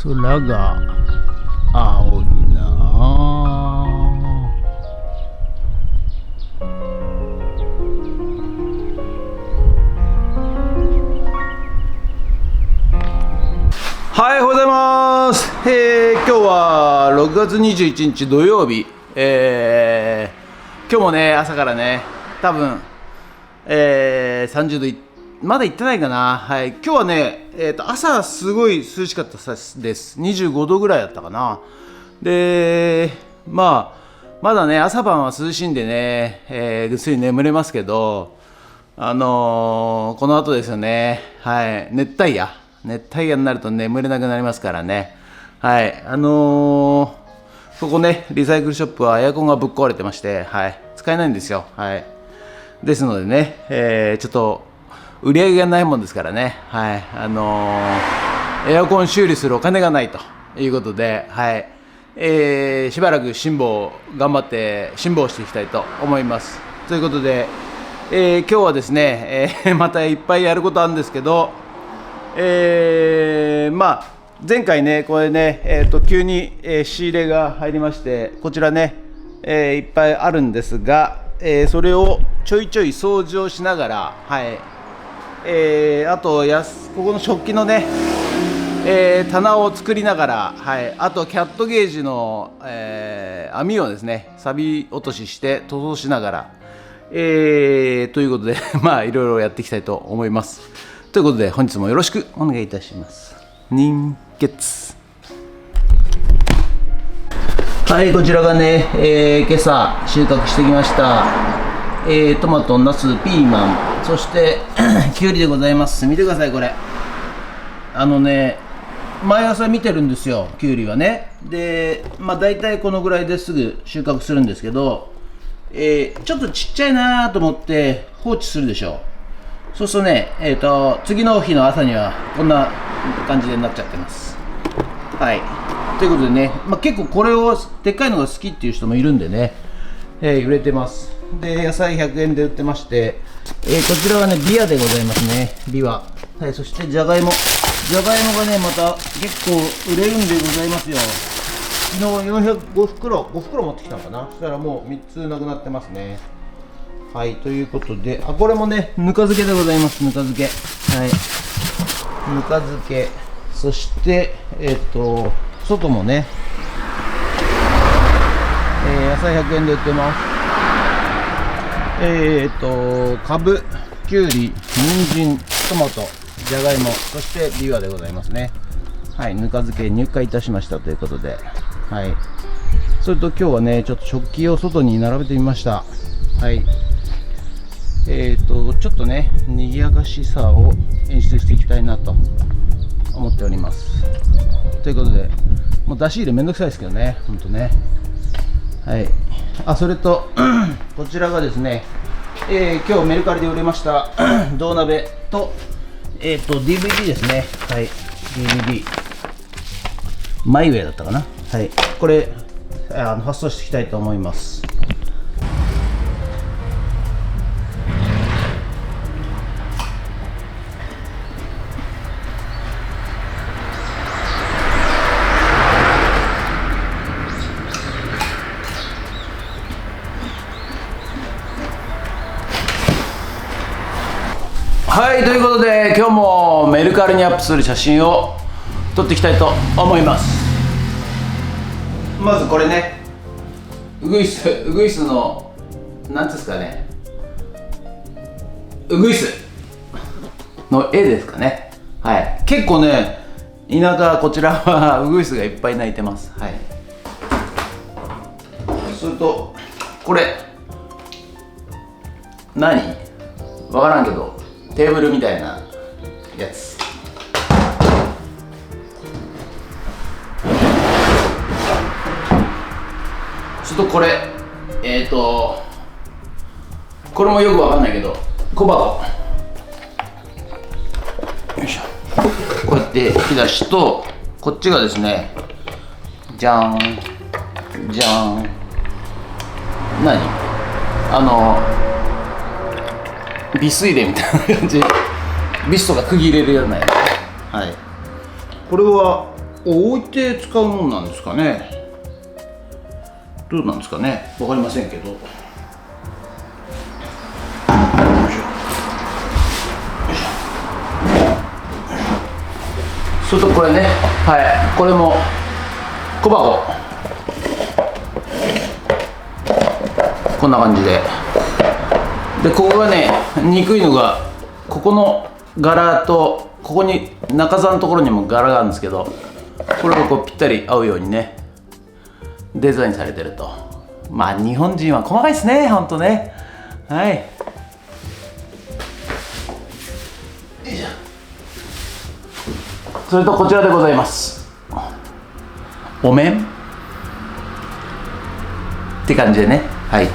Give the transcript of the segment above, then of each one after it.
空が青いなあ。はい、おはようございます。今日は6月21日土曜日。今日もね、朝からね、多分、30度まだ行ってないかな。はい、今日はね、朝すごい涼しかったです。25度ぐらいだったかな。で、まだね、朝晩は涼しいんでね、ぐっすり眠れますけど、この後ですよね、はい、熱帯夜になると眠れなくなりますからね。はい、ここね、リサイクルショップはエアコンがぶっ壊れてまして、はい、使えないんですよ。はい。ですのでね、ちょっと売り上げがないもんですからね、はい、エアコン修理するお金がないということで、はい、しばらく頑張って辛抱していきたいと思います。ということで、今日はですね、またいっぱいやることあるんですけど、前回ね、これね、急に、仕入れが入りまして、こちらね、いっぱいあるんですが、それをちょいちょい掃除をしながら、はい、あとここの食器のね、棚を作りながら、はい、あとキャットゲージの、網をですね、錆落としして塗装しながら、ということでいろいろやっていきたいと思います。ということで本日もよろしくお願いいたします。人月。はい、こちらがね、今朝収穫してきました、トマト、ナス、ピーマン、そしてきゅうりでございます。見てください、これ。毎朝見てるんですよ、きゅうりはね。で、大体このぐらいですぐ収穫するんですけど、ちょっとちっちゃいなと思って放置するでしょ。そうするとね、次の日の朝にはこんな感じでなっちゃってます。はい。ということでね、結構これをでっかいのが好きっていう人もいるんでね、売れてます。で、野菜100円で売ってまして、こちらはね、ビワでございますね。ビワ。はい、そしてじゃがいもがね、また結構売れるんでございますよ。昨日5袋持ってきたのかな。そしたらもう3つなくなってますね。はい、ということで、これもね、ぬか漬けでございます。ぬか漬け。はい。ぬか漬け。そして、外もね、野菜100円で売ってます。かぶ、きゅうり、人参、トマト、じゃがいも、そしてビワでございますね。はい、ぬか漬け入荷いたしましたということで、はい。それと今日はね、ちょっと食器を外に並べてみました。はい。ちょっとね、賑やかしさを演出していきたいなと思っております。ということで、もう出し入れめんどくさいですけどね、ほんとね。はい。それと、こちらがですね、今日メルカリで売れました銅鍋と、DVD ですね。はい。DVD。マイウェイだったかな。はい。これ、発送していきたいと思います。はい、ということで今日もメルカリにアップする写真を撮っていきたいと思います。まずこれね、ウグイスのなんていうんですかね、ウグイスの絵ですかね。はい、結構ね、田舎こちらはウグイスがいっぱい鳴いてます。はい。それとこれ何わからんけど、テーブルみたいなやつ。ちょっとこれこれもよくわかんないけど、小箱。よいしょ。こうやって引き出しと、こっちがですね、じゃんじゃん。何？ビス入れみたいな感じでビスとか釘入れるようなやつ。はい。これは置いて使うもんなんですかね。どうなんですかね、わかりませんけど。それとこれね、はい、これも小箱、こんな感じで、ここがね、憎いのがここの柄と、ここに中座のところにも柄があるんですけど、これがこうぴったり合うようにねデザインされてると。まあ日本人は細かいですね、ほんとね。はい、それとこちらでございます。お面って感じでね、はい、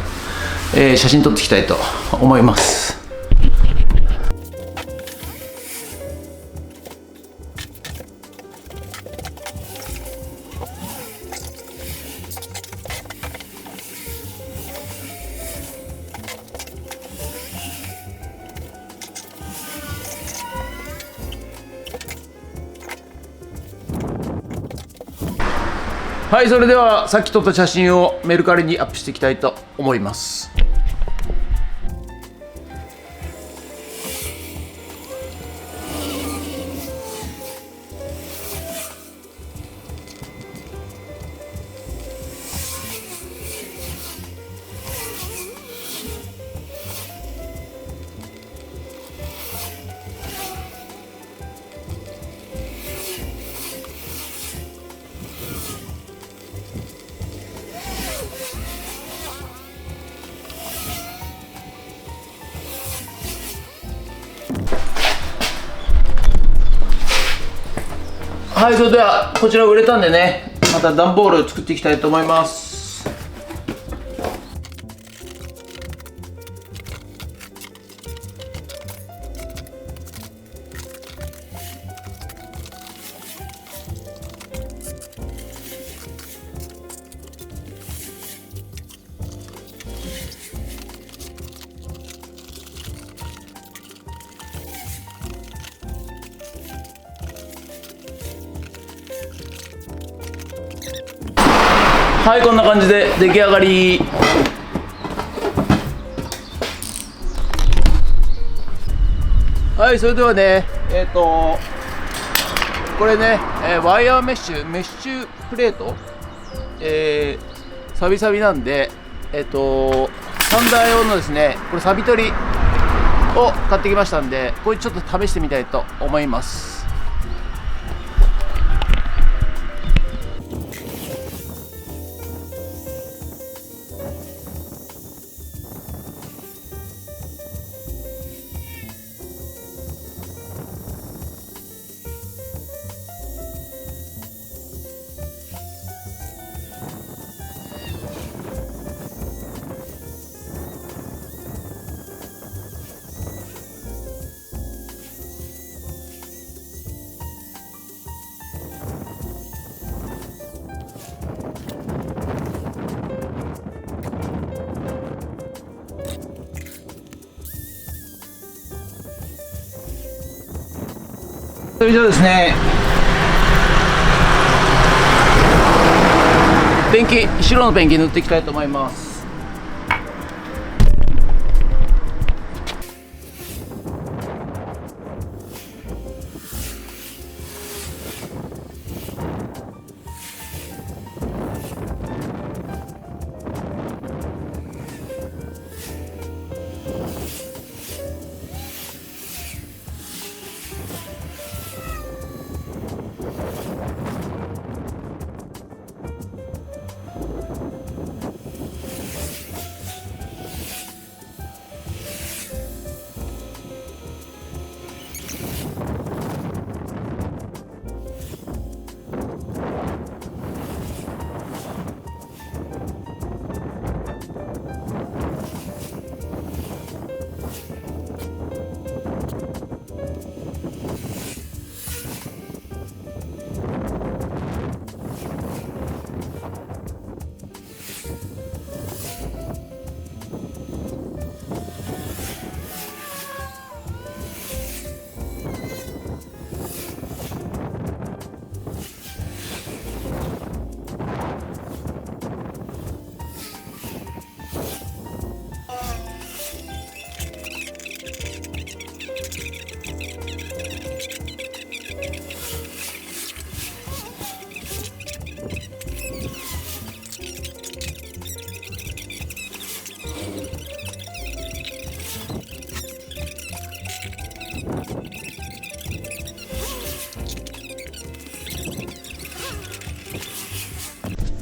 写真撮っていきたいと思います。はい、それではさっき撮った写真をメルカリにアップしていきたいと思います。はい、それではこちら売れたんでね、また段ボールを作っていきたいと思います。はい、こんな感じで出来上がり。はい、それではね、これね、ワイヤーメッシュプレート、サビサビなんで、サンダー用のですね、これサビ取りを買ってきましたんで、これちょっと試してみたいと思います。それじゃあですね、白のペンキ塗っていきたいと思います。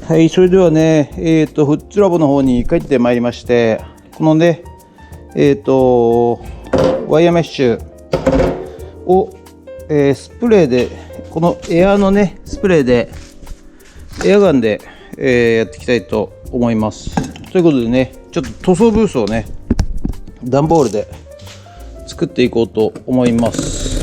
はい、それではね、フッツラボの方に帰ってまいりまして、このね、ワイヤーメッシュを、スプレーで、このエアのね、スプレーで、エアガンで、やっていきたいと思います。ということでね、ちょっと塗装ブースをね、段ボールで作っていこうと思います。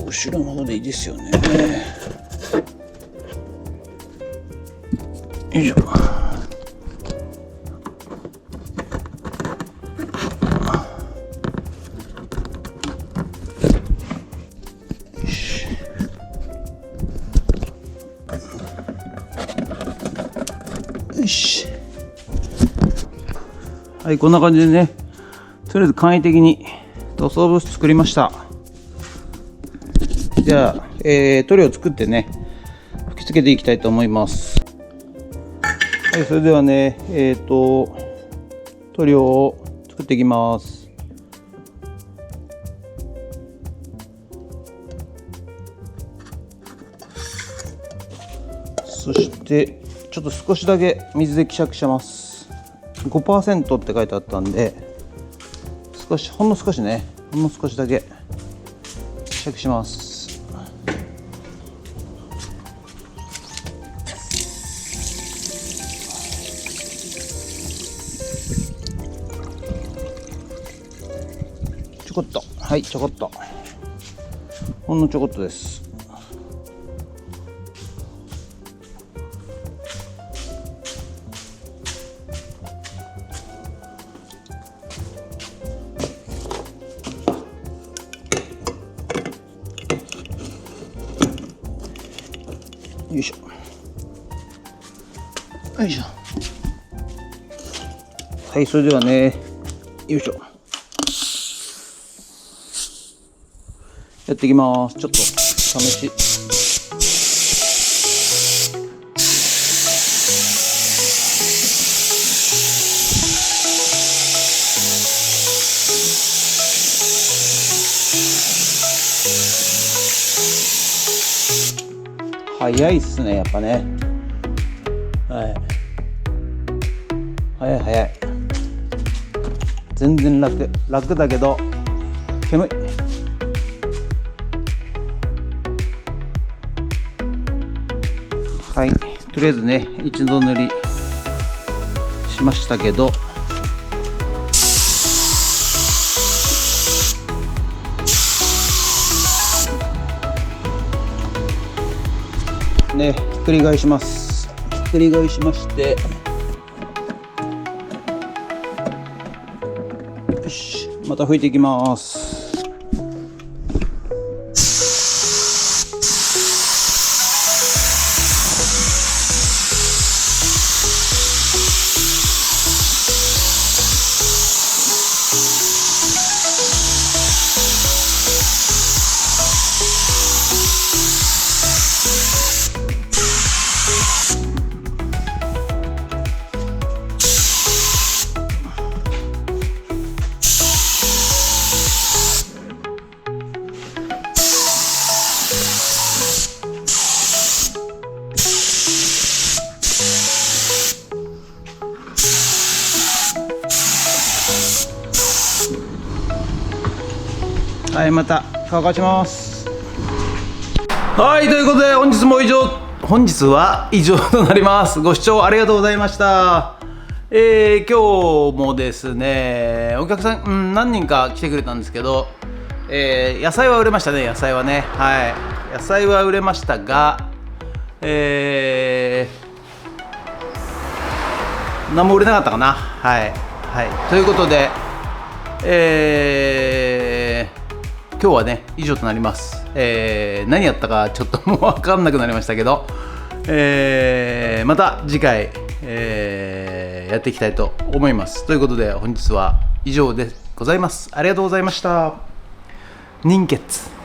後ろの方でいいですよね。よいしょ。よし。はい、こんな感じでね、とりあえず簡易的に塗装ブース作りました。じゃあ、塗料を作ってね、吹き付けていきたいと思います。はい、それではね、塗料を作っていきます。そして、ちょっと少しだけ水で希釈します。5% って書いてあったんで、ほんの少しね、ほんの少しだけ希釈します。ちょこっと、はい、ちょこっと、ほんのちょこっとです。よいしょ、よいしょ。はい、それではね、よいしょ、やっていきます。ちょっと試し。早いっすね、やっぱね。はい。早い。全然楽だけど、煙い。はい、とりあえずね、一度塗りしましたけど、ね、ひっくり返します。ひっくり返しまして、よし、また拭いていきます。はい、また乾かします。はい、ということで本日は以上となります。ご視聴ありがとうございました。今日もですね、お客さん、何人か来てくれたんですけど、野菜は売れましたね。野菜はね、はい、野菜は売れましたが、何も売れなかったかな。はい、はい、ということで、今日はね以上となります。何やったかちょっともう分かんなくなりましたけど、また次回、やっていきたいと思います。ということで本日は以上でございます。ありがとうございました。人傑